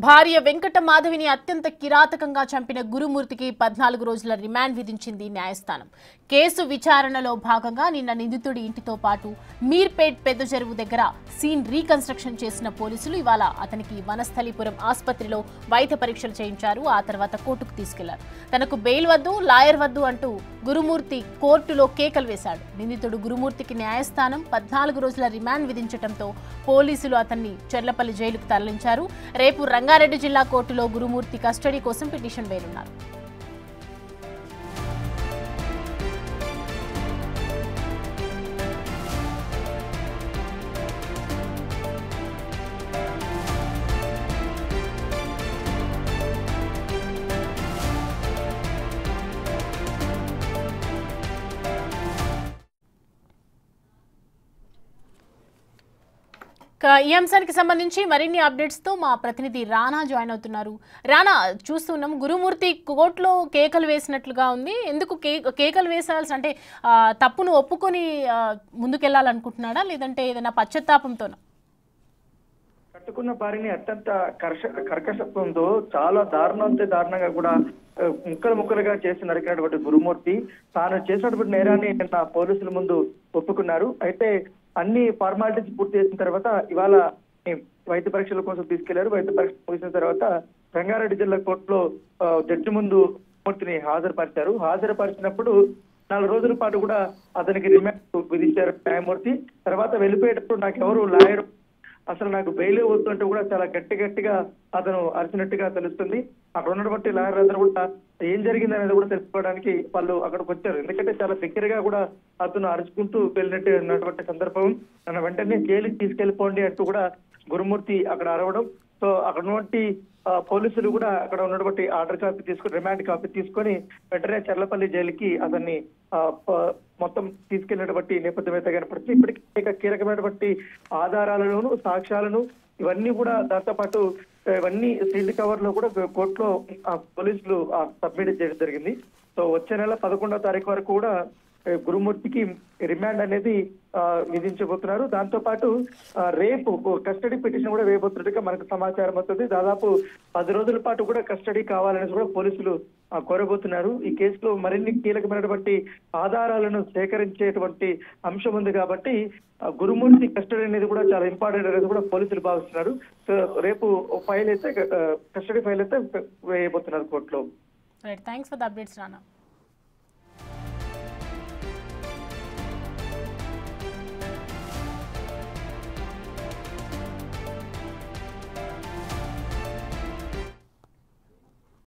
భార్య వెంకట మాధవిని అత్యంత కిరాతకంగా చంపిన గురుమూర్తికి 14 రోజుల రిమాండ్ విధించింది న్యాయస్థానం. కేసు విచారణలో భాగంగా నిన్న నిందితుడి ఇంటితో పాటు మీర్పేట్ పెద్ద చెరువు దగ్గర సీన్ రీకన్స్ట్రక్షన్ చేసిన పోలీసులు ఇవాళ అతనికి వనస్థలిపురం ఆసుపత్రిలో వైద్య పరీక్షలు చేయించారు. ఆ తర్వాత కోర్టుకు తీసుకెళ్లారు. తనకు బెయిల్ వద్దు, లాయర్ వద్దు అంటూ గురుమూర్తి కోర్టులో కేకలు వేశాడు. నిందితుడు గురుమూర్తికి న్యాయస్థానం 14 రోజుల రిమాండ్ విధించడంతో పోలీసులు అతన్ని చెర్లపల్లి జైలుకు తరలించారు. రేపు రంగారెడ్డి జిల్లా కోర్టులో గురుమూర్తి కస్టడీ కోసం పిటిషన్ వేయనున్నారు. ఈ అంశానికి సంబంధించి మరిన్ని అప్డేట్స్ తో మా ప్రతినిధి రానా జాయిన్ అవుతున్నారు. రానా, చూస్తున్నాం గురుమూర్తి కోర్టులో కేకలు వేసినట్లుగా ఉంది. ఎందుకు కేకలు వేసాల్సి అంటే తప్పును ఒప్పుకొని ముందుకెళ్లాలనుకుంటున్నాడా, లేదంటే ఏదైనా పశ్చాత్తాపంతోనా? కట్టుకున్న భార్యని అత్యంత కర్కశత్వంతో చాలా దారుణంగా కూడా ముక్కలుగా చేసి నరికినటువంటి గురుమూర్తి తాను చేసినటువంటి నేరాన్ని నిన్న పోలీసుల ముందు ఒప్పుకున్నారు. అయితే అన్ని ఫార్మాలిటీస్ పూర్తి చేసిన తర్వాత ఇవాళ వైద్య పరీక్షల కోసం తీసుకెళ్లారు. వైద్య పరీక్ష ముగిసిన తర్వాత రంగారెడ్డి జిల్లా కోర్టులో జడ్జి ముందు మూర్తిని హాజరుపరిచినప్పుడు 4 రోజుల పాటు కూడా అతనికి రిమాండ్ విధించారు న్యాయమూర్తి. తర్వాత వెళ్ళిపోయేటప్పుడు నాకెవరు లాయర్, అసలు నాకు బెయిల్ వస్తుంటే కూడా చాలా గట్టిగా అతను అరిచినట్టుగా తెలుస్తుంది. అక్కడ ఉన్నటువంటి లాయర్ అందరూ కూడా ఏం జరిగింది అనేది కూడా తెలుసుకోవడానికి వాళ్ళు అక్కడికి వచ్చారు. ఎందుకంటే చాలా దగ్గరగా కూడా అతను అరుచుకుంటూ వెళ్ళినటువంటి సందర్భం. నన్ను వెంటనే జైలుకి తీసుకెళ్లిపోండి అంటూ కూడా గురుమూర్తి అక్కడ అరవడం. సో అక్కడ ఉన్నటువంటి పోలీసులు కూడా అక్కడ ఉన్నటువంటి ఆర్డర్ కాపీ తీసుకుని, రిమాండ్ కాపీ తీసుకొని వెంటనే చర్లపల్లి జైలుకి అతన్ని మొత్తం తీసుకెళ్లినటువంటి నేపథ్యం అయితే కనపడుతుంది. ఇప్పటికీ కీలకమైనటువంటి ఆధారాలను, సాక్ష్యాలను ఇవన్నీ కూడా దాంతో పాటు ఇవన్నీ సీల్డ్ కవర్ లో కూడా కోర్టులో పోలీసులు సబ్మిట్ చేయడం జరిగింది. సో వచ్చే నెల 11వ తారీఖు వరకు కూడా గురుమూర్తికి రిమాండ్ అనేది విధించబోతున్నారు. దాంతో పాటు రేపు కస్టడీ పిటిషన్ కూడా వేయబోతున్నట్టుగా మనకు సమాచారం వస్తుంది. దాదాపు 10 రోజుల పాటు కూడా కస్టడీ కావాలని కూడా పోలీసులు కోరబోతున్నారు. ఈ కేసులో మరిన్ని కీలకమైనటువంటి ఆధారాలను సేకరించేటువంటి అంశం ఉంది కాబట్టి గురుమూర్తి కస్టడీ అనేది కూడా చాలా ఇంపార్టెంట్ అనేది కూడా పోలీసులు భావిస్తున్నారు. సో రేపు కస్టడీ ఫైల్ అయితే వేయబోతున్నారు కోర్టులో. Thanks for the updates Rana.